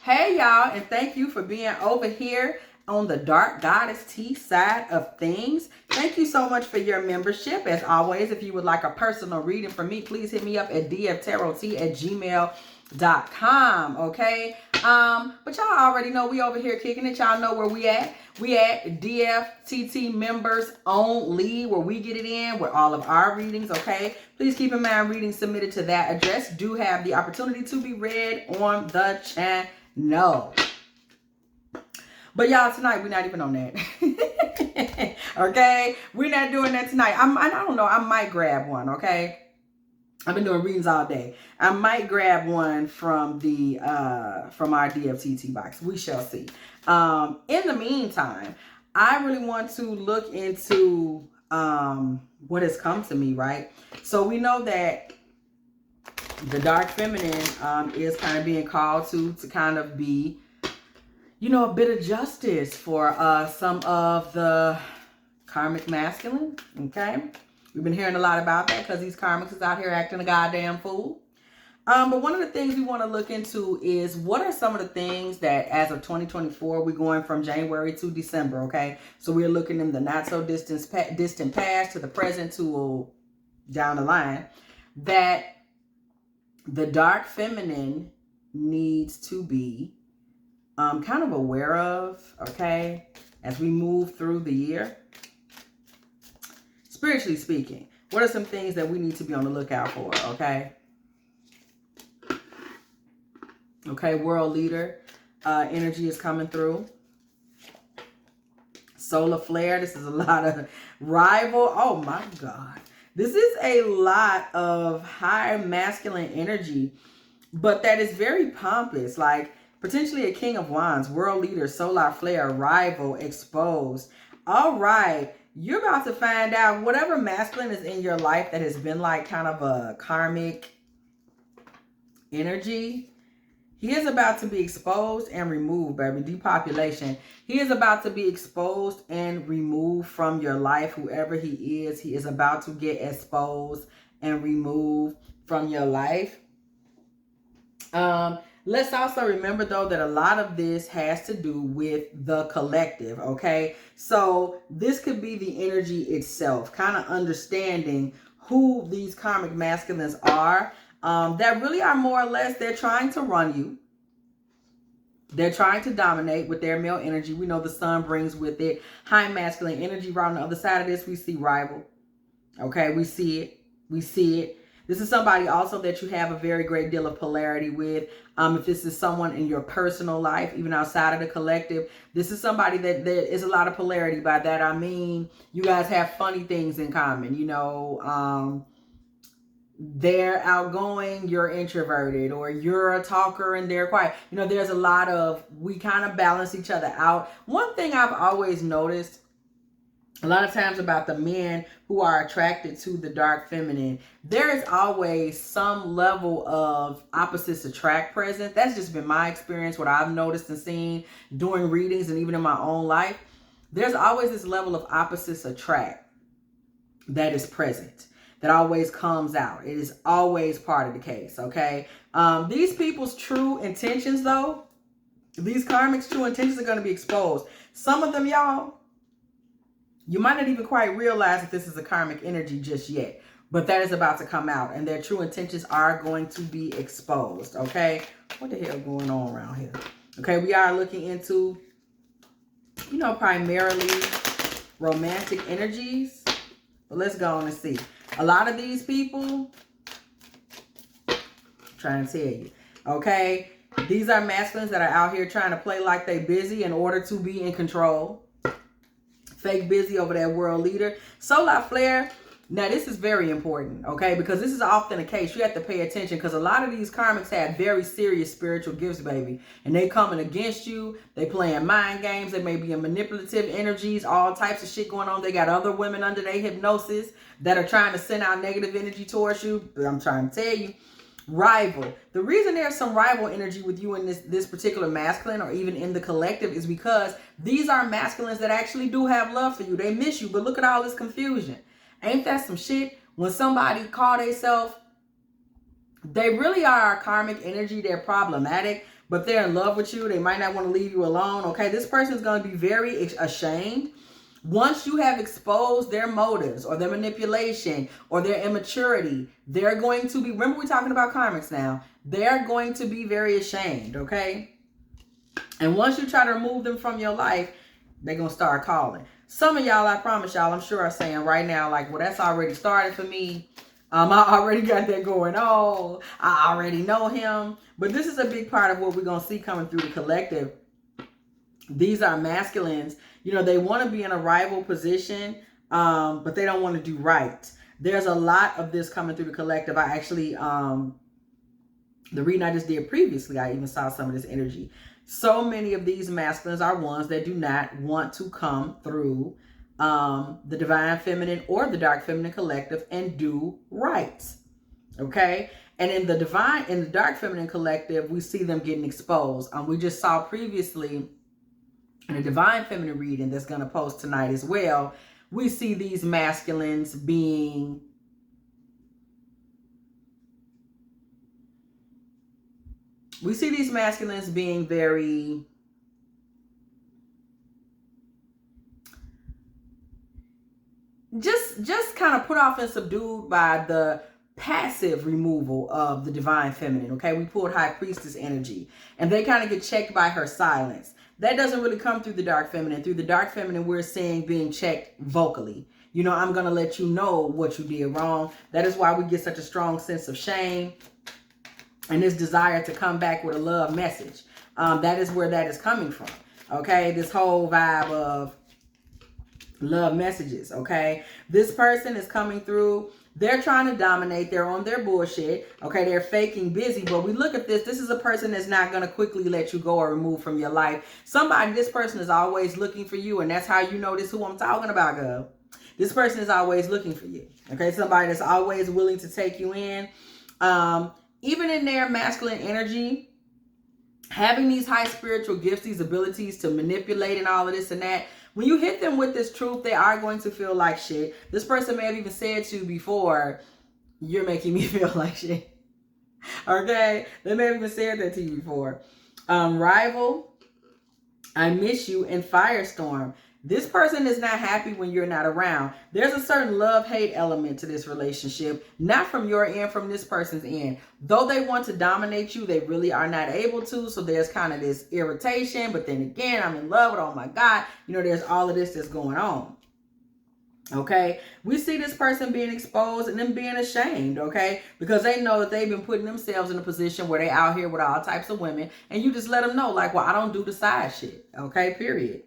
Hey y'all, and thank you for being over here on the Dark Goddess T side of things. Thank you so much for your membership. As always, if you would like a personal reading from me, please hit me up at dftarottea@gmail.com. Okay. But y'all already know we over here kicking it. Y'all know where we at. We at DFTT members only, where we get it in with all of our readings. Okay. Please keep in mind readings submitted to that address do have the opportunity to be read on the channel. No. But y'all, tonight we're not even on that. Okay? We're not doing that tonight. I don't know. I might grab one, okay? I've been doing readings all day. I might grab one from the from our DFTT box. We shall see. In the meantime, I really want to look into what has come to me, right? So we know that the dark feminine is kind of being called to kind of be, you know, a bit of justice for some of the karmic masculine, okay? We've been hearing a lot about that because these karmics is out here acting a goddamn fool. But one of the things we want to look into is what are some of the things that as of 2024, we're going from January to December, okay? So we're looking in the not so distant past to the present to down the line, that the dark feminine needs to be kind of aware of, okay, as we move through the year. Spiritually speaking, what are some things that we need to be on the lookout for, okay? Okay, world leader energy is coming through. Solar flare, this is a lot of rival. Oh my God. This is a lot of high masculine energy, but that is very pompous, like potentially a king of wands, world leader, solar flare, rival, exposed. All right, you're about to find out whatever masculine is in your life that has been like kind of a karmic energy. He is about to be exposed and removed, baby. Depopulation. He is about to be exposed and removed from your life. Whoever he is about to get exposed and removed from your life. Let's also remember, though, that a lot of this has to do with the collective, okay? So this could be the energy itself, kind of understanding who these karmic masculines are. That really are more or less, they're trying to run you. They're trying to dominate with their male energy. We know the sun brings with it high masculine energy. Right on the other side of this, we see rival. Okay, we see it. We see it. This is somebody also that you have a very great deal of polarity with. If this is someone in your personal life, even outside of the collective, this is somebody that there is a lot of polarity. By that I mean, you guys have funny things in common. You know, they're outgoing, you're introverted, or you're a talker and they're quiet. You know, there's a lot of, we kind of balance each other out. One thing I've always noticed a lot of times about the men who are attracted to the dark feminine, there is always some level of opposites attract present. That's just been my experience, what I've noticed and seen during readings and even in my own life. There's always this level of opposites attract that is present, that always comes out. It is always part of the case, okay? These people's true intentions, though, these karmics' true intentions are going to be exposed. Some of them, y'all, you might not even quite realize that this is a karmic energy just yet, but that is about to come out, and their true intentions are going to be exposed, okay? What the hell going on around here? Okay, we are looking into, you know, primarily romantic energies, but let's go on and see. A lot of these people, I'm trying to tell you, okay, these are masculines that are out here trying to play like they busy in order to be in control. Fake busy over that world leader. Solar flare. Now, this is very important, okay? Because this is often the case. You have to pay attention because a lot of these karmics have very serious spiritual gifts, baby. And they coming against you. They playing mind games. They may be in manipulative energies, all types of shit going on. They got other women under their hypnosis that are trying to send out negative energy towards you. But I'm trying to tell you, rival. The reason there's some rival energy with you in this particular masculine or even in the collective is because these are masculines that actually do have love for you. They miss you, but look at all this confusion. Ain't that some shit? When somebody call themselves, they really are karmic energy. They're problematic, but they're in love with you. They might not want to leave you alone. Okay, this person is going to be very ashamed. Once you have exposed their motives or their manipulation or their immaturity, they're going to be, remember we're talking about karmics now, they're going to be very ashamed, okay? And once you try to remove them from your life, they're going to start calling. Some of y'all, I promise y'all, I'm sure are saying right now, like, well, that's already started for me. I already got that going on. I already know him. But this is a big part of what we're going to see coming through the collective. These are masculines. You know, they want to be in a rival position, but they don't want to do right. There's a lot of this coming through the collective. I actually, the reading I just did previously, I even saw some of this energy. So many of these masculines are ones that do not want to come through the divine feminine or the dark feminine collective and do right. Okay. And in the dark feminine collective, we see them getting exposed. We just saw previously in a divine feminine reading that's going to post tonight as well, we see these masculines being very just kind of put off and subdued by the passive removal of the divine feminine. Okay, we pulled high priestess energy and they kind of get checked by her silence. That doesn't really come through the dark feminine. Through the dark feminine, we're seeing being checked vocally. You know, I'm going to let you know what you did wrong. That is why we get such a strong sense of shame and this desire to come back with a love message. That is where that is coming from. Okay, this whole vibe of love messages. Okay, this person is coming through. They're trying to dominate. They're on their bullshit. Okay, they're faking busy. But we look at this. This is a person that's not going to quickly let you go or remove from your life. This person is always looking for you. And that's how you know this who I'm talking about, girl. This person is always looking for you. Okay, somebody that's always willing to take you in. Even in their masculine energy, having these high spiritual gifts, these abilities to manipulate and all of this and that, when you hit them with this truth, they are going to feel like shit. This person may have even said to you before, you're making me feel like shit. Okay? They may have even said that to you before. Rival, I miss you, and firestorm. This person is not happy when you're not around. There's a certain love-hate element to this relationship, not from your end, from this person's end. Though they want to dominate you, they really are not able to. So there's kind of this irritation, but then again, I'm in love with, oh my God, you know, there's all of this that's going on. Okay, we see this person being exposed and them being ashamed, okay, because they know that they've been putting themselves in a position where they out here with all types of women, and you just let them know, like, well, I don't do the side shit, okay, period.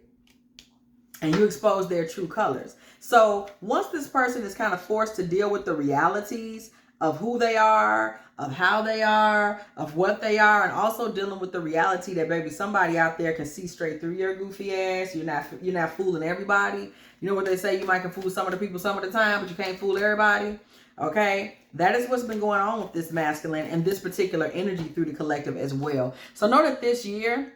And you expose their true colors. So once this person is kind of forced to deal with the realities of who they are, of how they are, of what they are, and also dealing with the reality that, baby, somebody out there can see straight through your goofy ass. You're not fooling everybody. You know what they say? You might can fool some of the people some of the time, but you can't fool everybody. Okay? That is what's been going on with this masculine and this particular energy through the collective as well. So know that this year,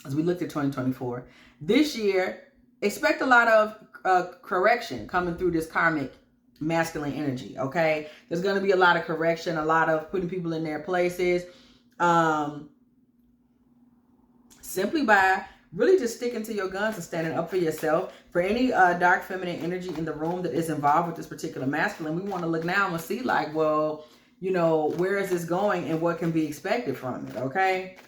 as we looked at 2024, this year, expect a lot of correction coming through this karmic masculine energy, okay? There's going to be a lot of correction, a lot of putting people in their places, simply by really just sticking to your guns and standing up for yourself. For any dark feminine energy in the room that is involved with this particular masculine, we want to look now and see, like, well, you know, where is this going and what can be expected from it, okay?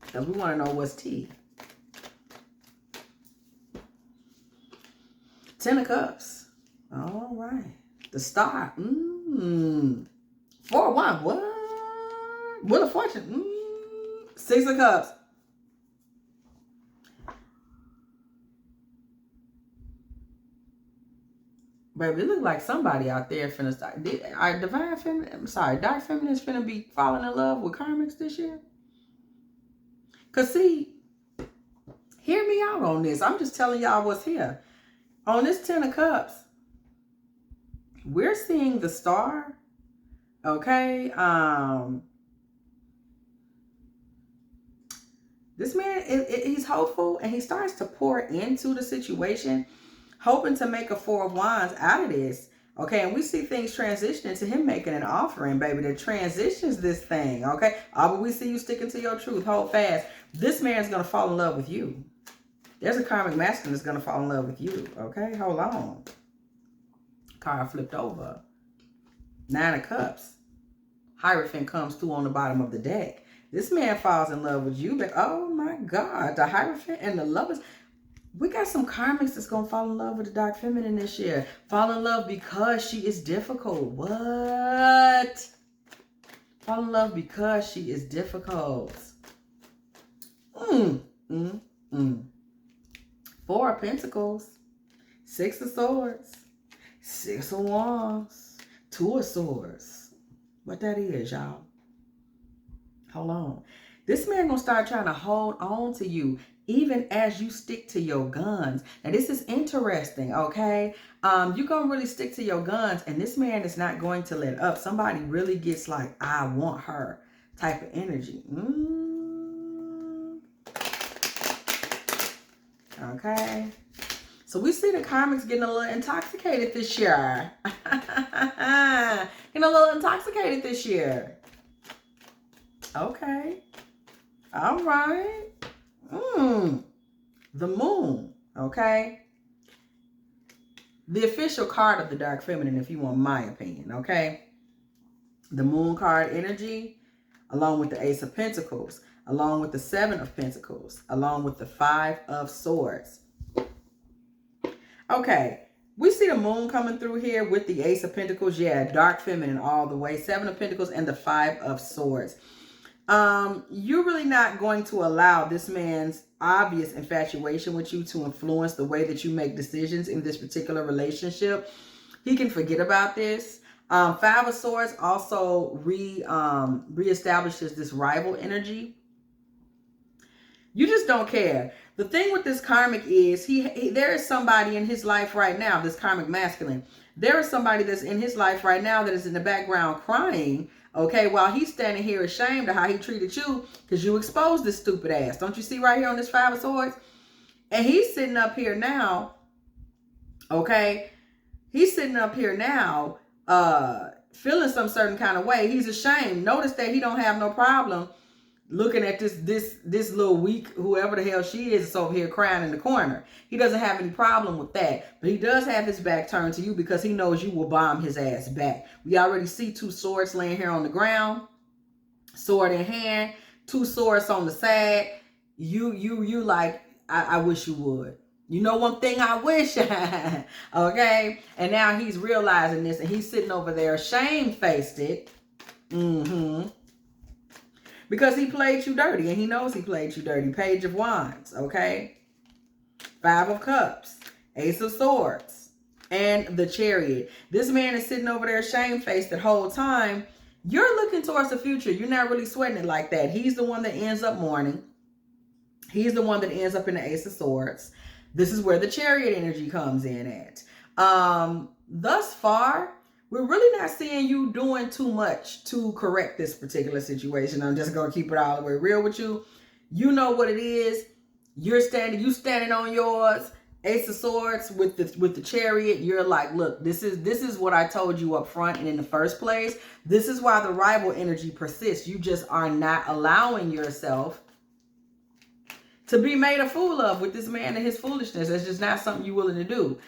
Because we want to know what's tea. 10 of Cups. All right. The Star. 4-1. What? Wheel of Fortune. 6 of Cups. Baby, it look like somebody out there finna start. Our divine feminine, I'm sorry, dark feminine is finna be falling in love with karmics this year. Because see, hear me out on this. I'm just telling y'all what's here. On this 10 of Cups, we're seeing the Star, okay? This man, he's hopeful, and he starts to pour into the situation, hoping to make a 4 of Wands out of this, Okay, and we see things transitioning to him making an offering, baby, that transitions this thing, okay? But we see you sticking to your truth. Hold fast. This man's going to fall in love with you. There's a karmic masculine that's going to fall in love with you, okay? Hold on. Card flipped over. 9 of Cups. Hierophant comes through on the bottom of the deck. This man falls in love with you, but oh my God, the Hierophant and the Lovers. We got some karmics that's going to fall in love with the dark feminine this year. Fall in love because she is difficult. What? Fall in love because she is difficult. 4 of Pentacles. 6 of Swords. 6 of Wands. 2 of Swords. What that is, y'all? Hold on. This man gonna start trying to hold on to you even as you stick to your guns. And this is interesting, okay? You're gonna really stick to your guns, and this man is not going to let up. Somebody really gets like, I want her type of energy. Okay. So we see the karmics getting a little intoxicated this year. Getting a little intoxicated this year. Okay. All right. The Moon. Okay. The official card of the dark feminine, if you want my opinion. Okay. The Moon card energy, along with the Ace of Pentacles, along with the 7 of Pentacles, along with the 5 of Swords. Okay, we see the Moon coming through here with the Ace of Pentacles. Yeah, dark feminine all the way. 7 of Pentacles and the 5 of Swords. You're really not going to allow this man's obvious infatuation with you to influence the way that you make decisions in this particular relationship. He can forget about this. 5 of Swords also reestablishes this rival energy. You just don't care. The thing with this karmic is there is somebody in his life right now, this karmic masculine. There is somebody that's in his life right now that is in the background crying, okay, while he's standing here ashamed of how he treated you because you exposed this stupid ass. Don't you see right here on this 5 of Swords? And he's sitting up here now, okay? He's sitting up here now feeling some certain kind of way. He's ashamed. Notice that he don't have no problem looking at this little weak, whoever the hell she is over here crying in the corner. He doesn't have any problem with that. But he does have his back turned to you because he knows you will bomb his ass back. We already see 2 swords laying here on the ground. Sword in hand. 2 swords on the side. You like, I wish you would. You know one thing I wish. Okay? And now he's realizing this and he's sitting over there shamefaced it. Because he played you dirty, and he knows he played you dirty. Page of Wands, okay? 5 of Cups, Ace of Swords, and the Chariot. This man is sitting over there shamefaced the whole time. You're looking towards the future. You're not really sweating it like that. He's the one that ends up mourning. He's the one that ends up in the Ace of Swords. This is where the Chariot energy comes in at. Thus far, we're really not seeing you doing too much to correct this particular situation. I'm just going to keep it all the way real with you. You know what it is. You standing on yours. Ace of Swords with the Chariot. You're like, look, this is what I told you up front and in the first place. This is why the rival energy persists. You just are not allowing yourself to be made a fool of with this man and his foolishness. That's just not something you're willing to do.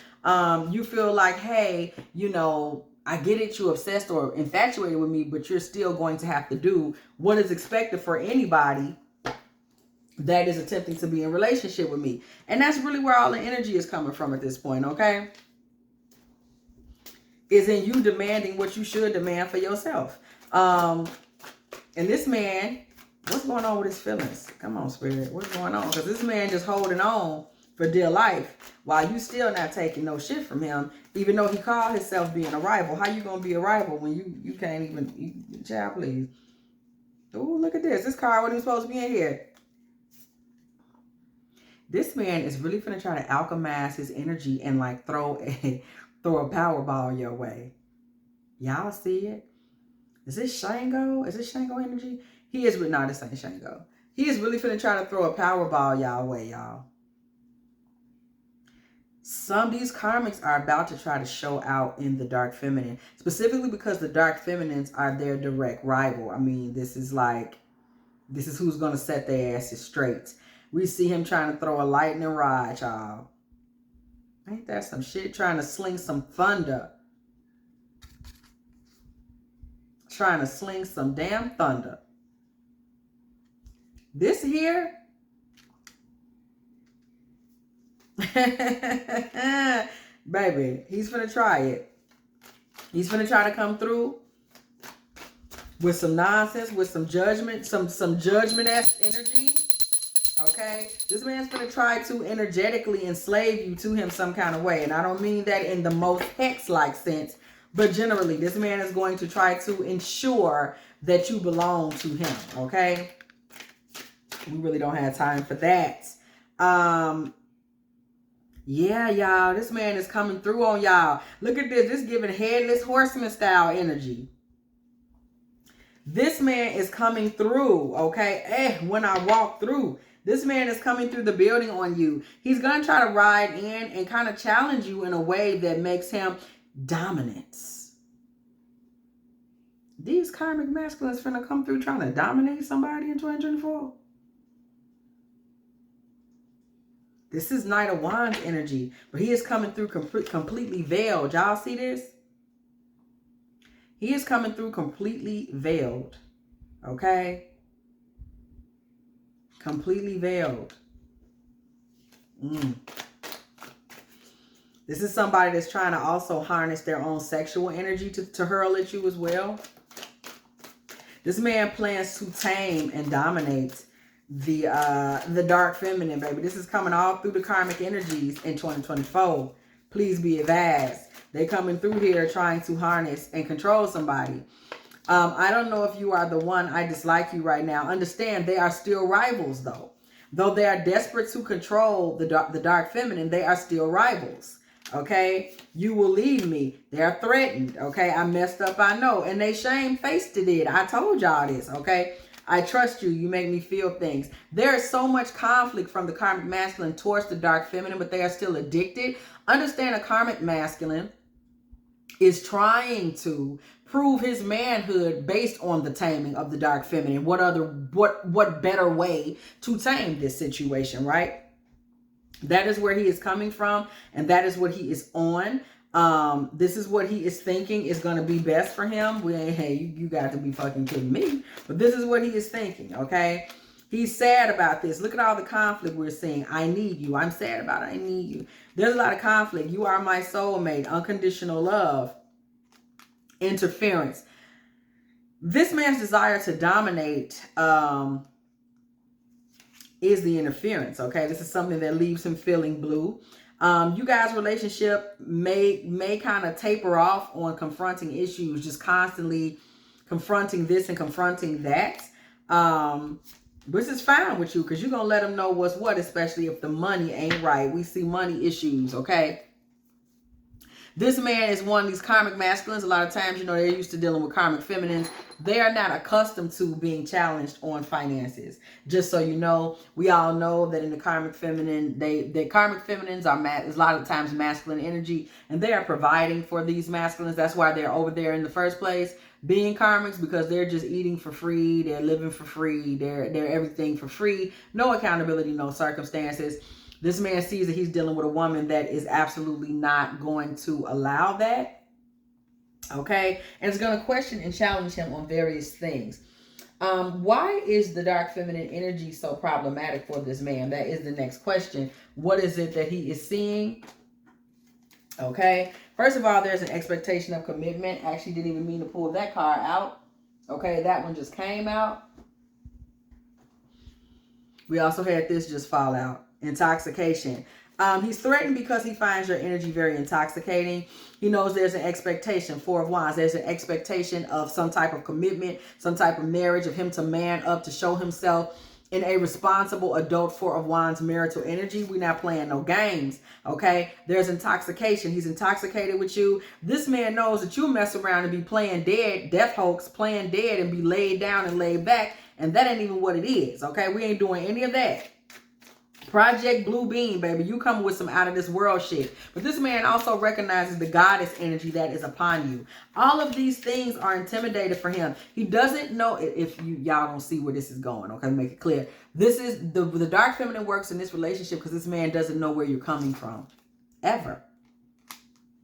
You feel like, hey, you know, I get it, you're obsessed or infatuated with me, but you're still going to have to do what is expected for anybody that is attempting to be in relationship with me. And that's really where all the energy is coming from at this point, okay? Is in you demanding what you should demand for yourself. And this man, what's going on with his feelings? Come on, Spirit. What's going on? Because this man just holding on for dear life while you still not taking no shit from him, even though he called himself being a rival. How you gonna be a rival when you can't even, child, please. Oh, look at this. This card wasn't even supposed to be in here. This man is really gonna try to alchemize his energy and like throw a power ball your way. Y'all see it? Is this Shango? Is this Shango energy? He is with, no, this ain't Shango. He is really finna try to throw a power ball y'all way, y'all. some of these karmics are about to try to show out in the dark feminine, specifically because the dark feminines are their direct rival. I mean, this is who's going to set their asses straight. We see him trying to throw a lightning rod, y'all. Ain't that some shit? Trying to sling some thunder. Trying to sling some damn thunder. This here, baby, he's gonna try it. He's gonna try to come through with some nonsense, with some judgment, some judgment-esque energy. Okay, this man's gonna try to energetically enslave you to him some kind of way, and I don't mean that in the most hex-like sense, but generally, this man is going to try to ensure that you belong to him. Okay, we really don't have time for that. Yeah, y'all, this man is coming through on y'all. Look at this. This is giving headless horseman style energy. This man is coming through, okay? When I walk through, this man is coming through the building on you. He's going to try to ride in and kind of challenge you in a way that makes him dominant. These karmic masculines finna come through trying to dominate somebody in 2024. This is Knight of Wands energy, but he is coming through completely veiled. Y'all see this? He is coming through completely veiled. Okay? Completely veiled. This is somebody that's trying to also harness their own sexual energy to hurl at you as well. This man plans to tame and dominate the dark feminine, baby. This is coming all through the karmic energies in 2024. Please be advised. They coming through here trying to harness and control somebody. I don't know if you are the one. I dislike you right now. Understand, they are still rivals, though. Though they are desperate to control the dark feminine, they are still rivals. Okay? You will leave me. They're threatened. Okay? I messed up, I know. And they shamefaced it. I told y'all this. Okay? I trust you. You make me feel things. There is so much conflict from the karmic masculine towards the dark feminine, but they are still addicted. Understand, a karmic masculine is trying to prove his manhood based on the taming of the dark feminine. What better way to tame this situation, right? That is where he is coming from, and that is what he is on. This is what he is thinking is going to be best for him. Hey, you got to be fucking kidding me. But this is what he is thinking, okay? He's sad about this. Look at all the conflict we're seeing. I need you. I'm sad about it. I need you. There's a lot of conflict. You are my soulmate. Unconditional love. Interference. This man's desire to dominate is the interference, okay? This is something that leaves him feeling blue. You guys' relationship may kind of taper off on confronting issues, just constantly confronting this and confronting that. This is fine with you because you're going to let him know what's what, especially if the money ain't right. We see money issues, okay? This man is one of these karmic masculines. A lot of times, you know, they're used to dealing with karmic feminines. They are not accustomed to being challenged on finances. Just so you know, we all know that in the karmic feminine, the karmic feminines are a lot of times masculine energy, and they are providing for these masculines. That's why they're over there in the first place, being karmics, because they're just eating for free, they're living for free, they're everything for free, no accountability, no circumstances. This man sees that he's dealing with a woman that is absolutely not going to allow that. Okay? And it's going to question and challenge him on various things. Why is the dark feminine energy so problematic for this man? That is the next question. What is it that he is seeing? Okay? First of all, there's an expectation of commitment. I actually didn't even mean to pull that card out. Okay? That one just came out. We also had this just fall out. Intoxication. He's threatened because he finds your energy very intoxicating. He knows there's an expectation. Four of Wands. There's an expectation of some type of commitment, some type of marriage, of him to man up, to show himself in a responsible adult Four of Wands marital energy. We're not playing no games, okay? There's intoxication. He's intoxicated with you. This man knows that you mess around and be playing dead, death hoax, playing dead and be laid down and laid back, and that ain't even what it is, okay? We ain't doing any of that. Project Blue Beam, baby. You come with some out of this world shit. But this man also recognizes the goddess energy that is upon you. All of these things are intimidated for him. He doesn't know if y'all don't see where this is going. Okay, make it clear. This is the dark feminine works in this relationship because this man doesn't know where you're coming from. Ever.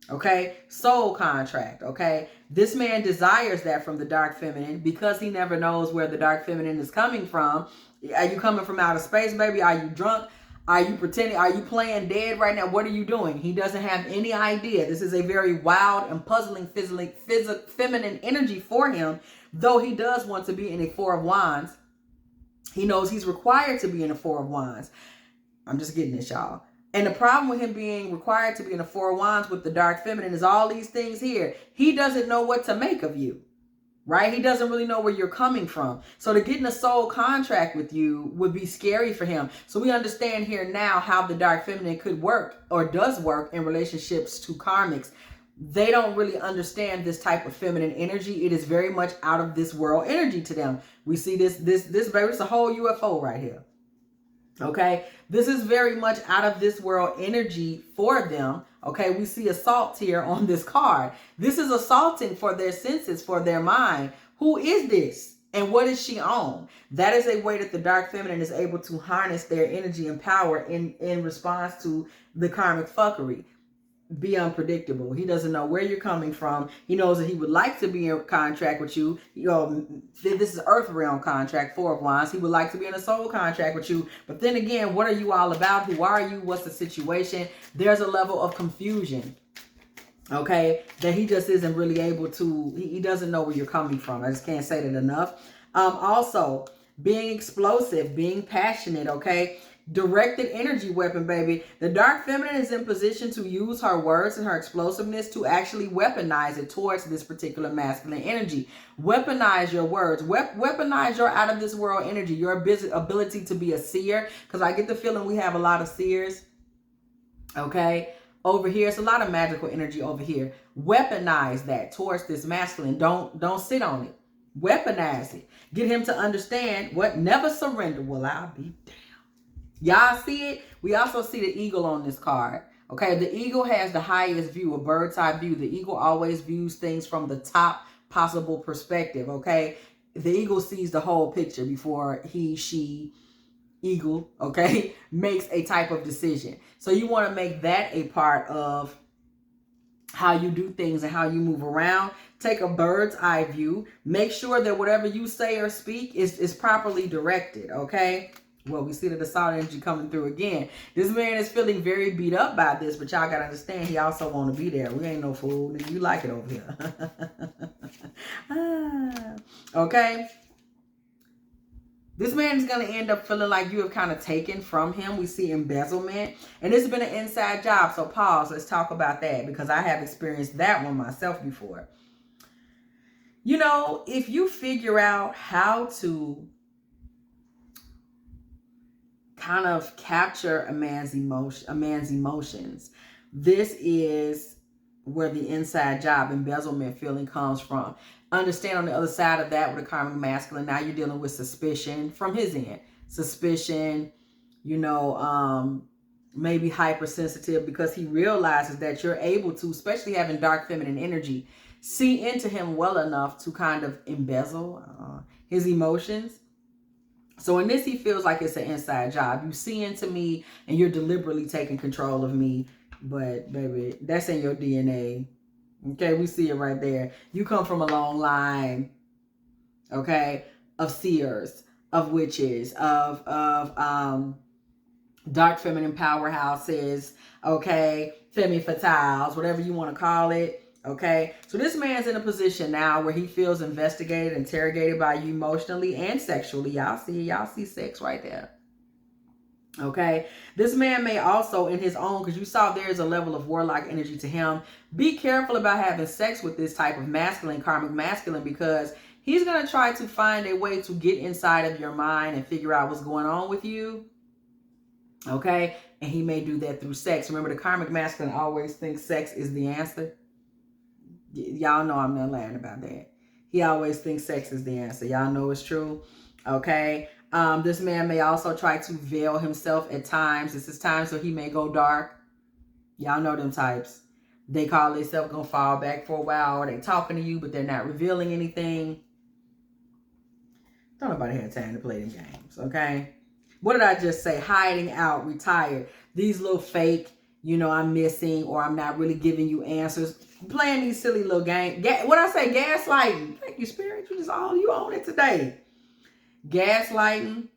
Okay, soul contract. Okay, this man desires that from the dark feminine because he never knows where the dark feminine is coming from. Are you coming from outer space, baby? Are you drunk? Are you pretending? Are you playing dead right now? What are you doing? He doesn't have any idea. This is a very wild and puzzling feminine energy for him, though he does want to be in a Four of Wands. He knows he's required to be in a Four of Wands. I'm just getting this, y'all. And the problem with him being required to be in a Four of Wands with the dark feminine is all these things here. He doesn't know what to make of you, right? He doesn't really know where you're coming from. So to get in a soul contract with you would be scary for him. So we understand here now how the dark feminine could work or does work in relationships to karmics. They don't really understand this type of feminine energy. It is very much out of this world energy to them. We see this baby, it's a whole UFO right here. Okay, this is very much out of this world energy for them. Okay, we see assault here on this card. This is assaulting for their senses, for their mind. Who is this? And what is she on? That is a way that the dark feminine is able to harness their energy and power in response to the karmic fuckery. Be unpredictable. He doesn't know where you're coming from. He knows that he would like to be in contract with you. You know, this is Earth realm contract, Four of Wands. He would like to be in a soul contract with you. But then again, what are you all about? Who are you? What's the situation? There's a level of confusion, okay, that he just isn't really able to, he doesn't know where you're coming from. I just can't say that enough. Also, being explosive, being passionate, okay? Directed energy weapon, baby. The dark feminine is in position to use her words and her explosiveness to actually weaponize it towards this particular masculine energy. Weaponize your words. Weaponize your out of this world energy, your ability to be a seer. Because I get the feeling we have a lot of seers. Okay. Over here, it's a lot of magical energy over here. Weaponize that towards this masculine. Don't sit on it. Weaponize it. Get him to understand what never surrender will I be damned. Y'all see it? We also see the eagle on this card. Okay, the eagle has the highest view, a bird's eye view. The eagle always views things from the top possible perspective, okay? The eagle sees the whole picture before he, she, eagle, okay, makes a type of decision. So you want to make that a part of how you do things and how you move around. Take a bird's eye view. Make sure that whatever you say or speak is properly directed, okay? Well, we see the assault energy coming through again. This man is feeling very beat up by this, but y'all got to understand he also want to be there. We ain't no fool. You like it over here. Okay. This man is going to end up feeling like you have kind of taken from him. We see embezzlement. And this has been an inside job. So pause. Let's talk about that because I have experienced that one myself before. You know, if you figure out how to kind of capture a man's emotions, this is where the inside job embezzlement feeling comes from. Understand on the other side of that with a karmic masculine, now you're dealing with suspicion from his end. Suspicion, you know, maybe hypersensitive because he realizes that you're able to, especially having dark feminine energy, see into him well enough to kind of embezzle his emotions. So in this, he feels like it's an inside job. You see into me and you're deliberately taking control of me. But baby, that's in your DNA. Okay, we see it right there. You come from a long line, okay, of seers, of witches, of dark feminine powerhouses, okay, femme fatales, whatever you want to call it. Okay, so this man's in a position now where he feels investigated, interrogated by you emotionally and sexually. Y'all see sex right there. Okay, this man may also in his own, because you saw there's a level of warlock energy to him. Be careful about having sex with this type of masculine, karmic masculine, because he's going to try to find a way to get inside of your mind and figure out what's going on with you. Okay, and he may do that through sex. Remember, the karmic masculine always thinks sex is the answer. Y'all know I'm not lying about that. He always thinks sex is the answer. Y'all know it's true. Okay. This man may also try to veil himself at times. This is time so he may go dark. Y'all know them types. They call themselves gonna fall back for a while, or they talking to you, but they're not revealing anything. Don't nobody have time to play them games, okay? What did I just say? Hiding out, retired. These little fake, you know, I'm missing, or I'm not really giving you answers. Playing these silly little games. What I say? Gaslighting. Thank you, Spirit. You own it today. Gaslighting.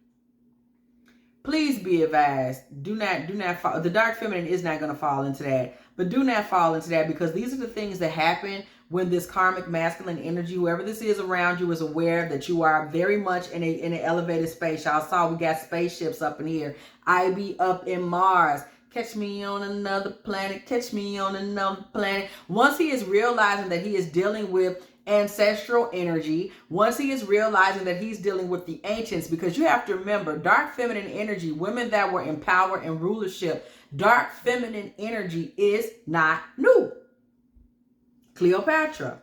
Please be advised. Do not fall. The dark feminine is not going to fall into that. But do not fall into that, because these are the things that happen when this karmic masculine energy, whoever this is around you, is aware that you are very much in an elevated space. Y'all saw we got spaceships up in here. I be up in Mars. Catch me on another planet. Catch me on another planet. Once he is realizing that he is dealing with ancestral energy, once he is realizing that he's dealing with the ancients, because you have to remember, dark feminine energy, women that were in power and rulership, dark feminine energy is not new. Cleopatra,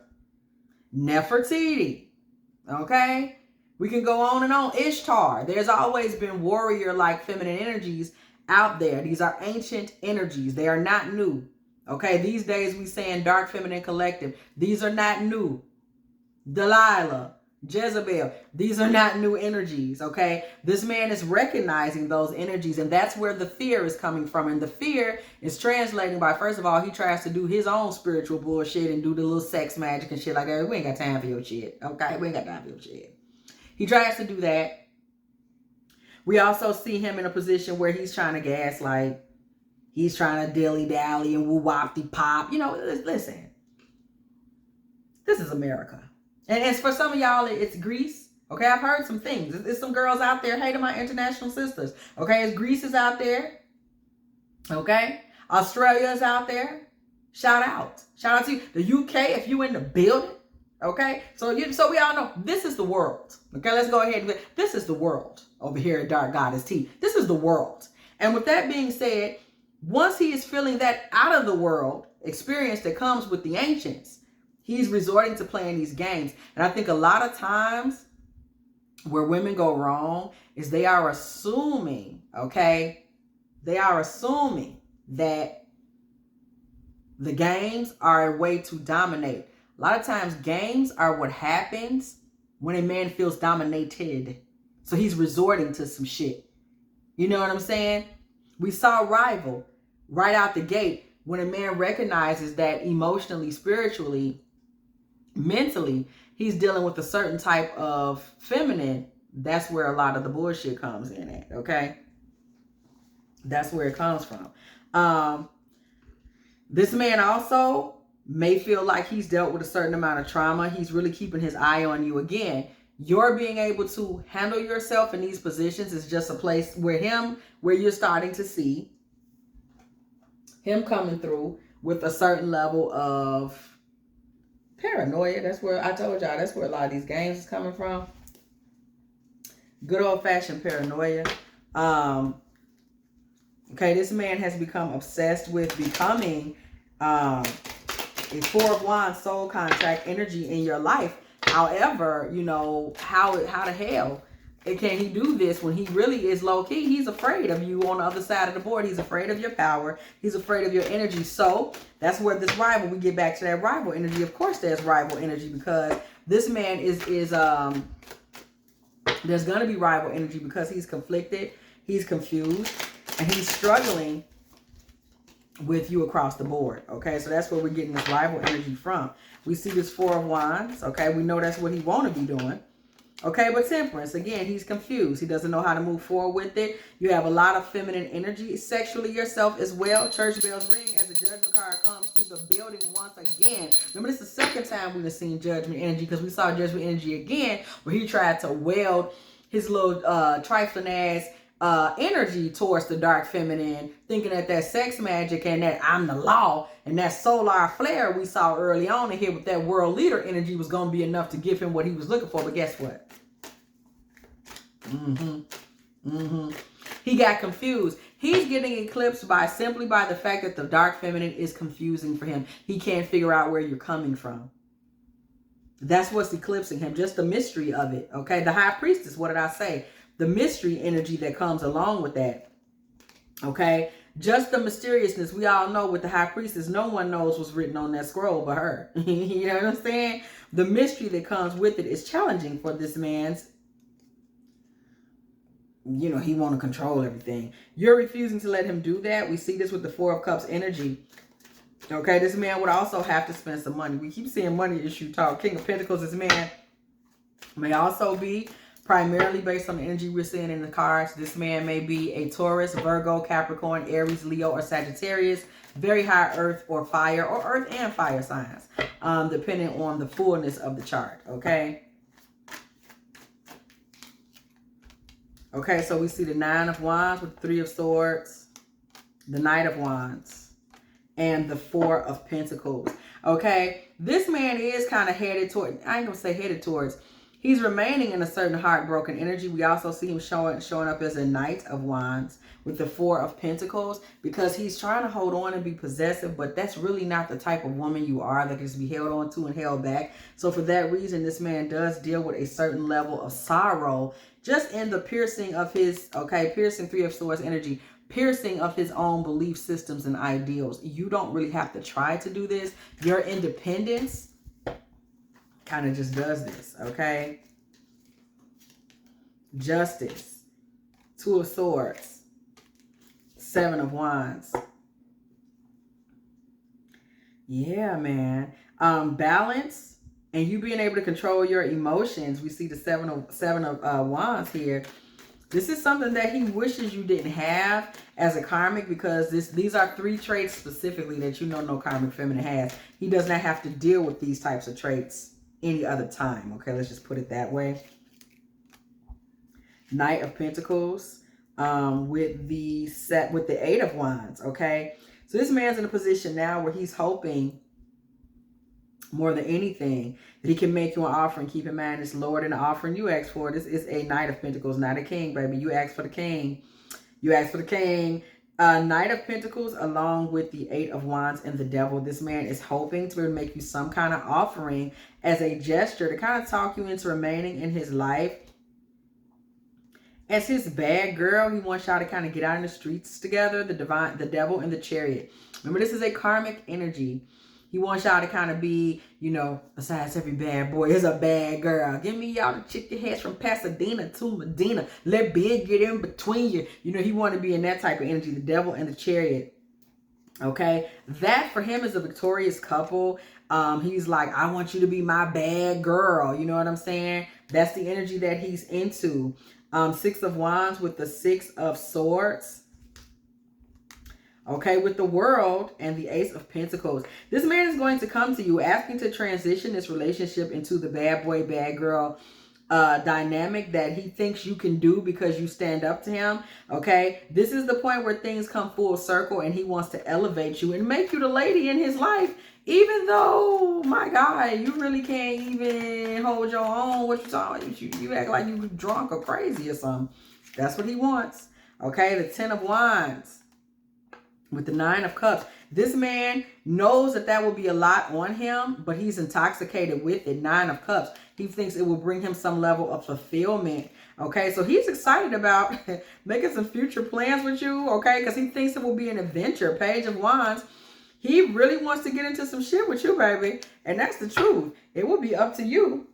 Nefertiti, okay? We can go on and on. Ishtar. There's always been warrior-like feminine energies out there. These are ancient energies. They are not new, okay? These days we saying dark feminine collective. These are not new. Delilah, Jezebel, these are not new energies, okay? This man is recognizing those energies, and that's where the fear is coming from. And the fear is translating by, first of all, he tries to do his own spiritual bullshit and do the little sex magic and shit like that. We ain't got time for your shit, okay? We ain't got time for your shit. He tries to do that. We also see him in a position where he's trying to gaslight. He's trying to dilly-dally and woo-wop-de-pop. You know, listen. This is America. And as for some of y'all, it's Greece. Okay, I've heard some things. There's some girls out there. Hey to my international sisters. Okay, it's Greece is out there. Okay, Australia is out there. Shout out. Shout out to you. The UK, if you in the building. Okay, so we all know this is the world. Okay, let's go ahead and this is the world over here at Dark Goddess T. This is the world. And with that being said, once he is feeling that out of the world experience that comes with the ancients, he's resorting to playing these games. And I think a lot of times where women go wrong is they are assuming, okay? They are assuming that the games are a way to dominate. A lot of times games are what happens when a man feels dominated. So he's resorting to some shit. You know what I'm saying? We saw Rival right out the gate when a man recognizes that emotionally, spiritually, mentally, he's dealing with a certain type of feminine. That's where a lot of the bullshit comes in at, okay? That's where it comes from. This man also may feel like he's dealt with a certain amount of trauma. He's really keeping his eye on you. Again, your being able to handle yourself in these positions is just a place where you're starting to see him coming through with a certain level of paranoia. That's where I told y'all, that's where a lot of these games is coming from. Good old-fashioned paranoia. Okay, this man has become obsessed with becoming a Four of Wands soul contract energy in your life. However, you know, how the hell can he do this when he really is low-key? He's afraid of you on the other side of the board. He's afraid of your power. He's afraid of your energy. So that's where this rival, we get back to that rival energy. Of course there's rival energy, because this man is there's going to be rival energy because he's conflicted, he's confused, and he's struggling with you across the board. Okay, so that's where we're getting this rival energy from. We see this Four of Wands. Okay, we know that's what he want to be doing. Okay, but Temperance, again, he's confused. He doesn't know how to move forward with it. You have a lot of feminine energy sexually yourself as well. Church bells ring as the Judgment card comes through the building once again. Remember, this is the second time we've seen Judgment energy, because we saw Judgment energy again where he tried to weld his little trifling ass energy towards the dark feminine, thinking that sex magic and that I'm the law and that solar flare we saw early on in here with that world leader energy was going to be enough to give him what he was looking for. But guess what? He got confused. He's getting eclipsed simply by the fact that the dark feminine is confusing for him. He can't figure out where you're coming from. That's what's eclipsing him, just the mystery of it. Okay, the High Priestess, what did I say? the mystery energy that comes along with that. Okay, just the mysteriousness. We all know with the high priestess, no one knows what's written on that scroll but her. You know what I'm saying? The mystery that comes with it is challenging for this man's, you know, he want to control everything. You're refusing to let him do that. We see this with the Four of Cups energy. Okay, this man would also have to spend some money. We keep seeing money issue talk. King of Pentacles, this man may also be primarily based on the energy we're seeing in the cards. This man may be a Taurus, Virgo, Capricorn, Aries, Leo, or Sagittarius. Very high earth or fire, or earth and fire signs, depending on the fullness of the chart, okay? Okay, so we see the Nine of Wands with the Three of Swords, the Knight of Wands, and the Four of Pentacles. Okay, this man is kind of headed toward, I ain't gonna say headed towards, he's remaining in a certain heartbroken energy. We also see him showing up as a Knight of Wands with the Four of Pentacles, because he's trying to hold on and be possessive, but that's really not the type of woman you are that can just be held on to and held back. So for that reason, this man does deal with a certain level of sorrow just in the piercing of his, okay, piercing Three of Swords energy, piercing of his own belief systems and ideals. You don't really have to try to do this. Your independence kind of just does this, okay? Justice, Two of Swords, Seven of Wands. Yeah, man. Balance and you being able to control your emotions. We see the seven of Wands here. This is something that he wishes you didn't have as a karmic, because these are three traits specifically that you know no karmic feminine has. He does not have to deal with these types of traits any other time. Okay, let's just put it that way. Knight of Pentacles with the Eight of Wands. Okay, so this man's in a position now where he's hoping more than anything that he can make you an offering. Keep in mind, it's lower than the offering you asked for. This is a Knight of Pentacles, not a king, baby. You asked for the king. You asked for the king. Knight of Pentacles along with the Eight of Wands and the Devil. This man is hoping to make you some kind of offering as a gesture to kind of talk you into remaining in his life as his bad girl. He wants y'all to kind of get out in the streets together. The Devil and the Chariot. Remember, this is a karmic energy. He wants y'all to kind of be, you know, besides every bad boy, here's a bad girl. Give me y'all the chicken heads from Pasadena to Medina. Let big get in between you. You know, he want to be in that type of energy, the Devil and the Chariot. Okay, that for him is a victorious couple. He's like, I want you to be my bad girl. You know what I'm saying? That's the energy that he's into. Six of Wands with the Six of Swords. Okay, with the World and the Ace of Pentacles. This man is going to come to you asking to transition this relationship into the bad boy, bad girl dynamic that he thinks you can do because you stand up to him. Okay, this is the point where things come full circle and he wants to elevate you and make you the lady in his life, even though, my God, you really can't even hold your own. What you talking? You act like you drunk or crazy or something. That's what he wants. Okay, the Ten of Wands with the Nine of Cups. This man knows that will be a lot on him, but he's intoxicated with it. Nine of Cups. He thinks it will bring him some level of fulfillment. Okay, so he's excited about making some future plans with you. Okay, because he thinks it will be an adventure. Page of Wands. He really wants to get into some shit with you, baby. And that's the truth. It will be up to you.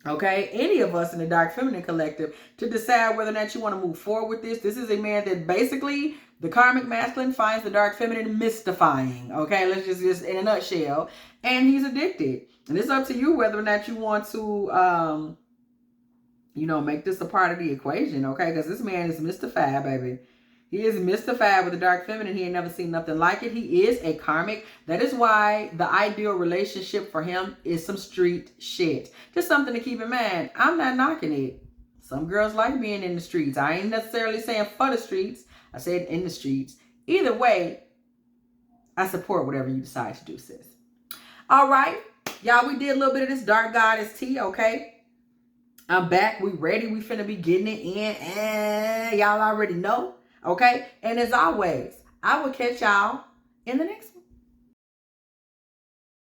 Okay, any of us in the Dark Feminine Collective to decide whether or not you want to move forward with this. This is a man that basically, the karmic masculine finds the Dark Feminine mystifying. Okay, let's just in a nutshell. And he's addicted. And it's up to you whether or not you want to, you know, make this a part of the equation. Okay, because this man is mystified, baby. He is mystified with the Dark Feminine. He ain't never seen nothing like it. He is a karmic. That is why the ideal relationship for him is some street shit. Just something to keep in mind. I'm not knocking it. Some girls like being in the streets. I ain't necessarily saying for the streets. I said in the streets. Either way, I support whatever you decide to do, sis. All right. Y'all, we did a little bit of this Dark Goddess tea, okay? I'm back. We ready. We finna be getting it in. And y'all already know. Okay, and as always, I will catch y'all in the next one.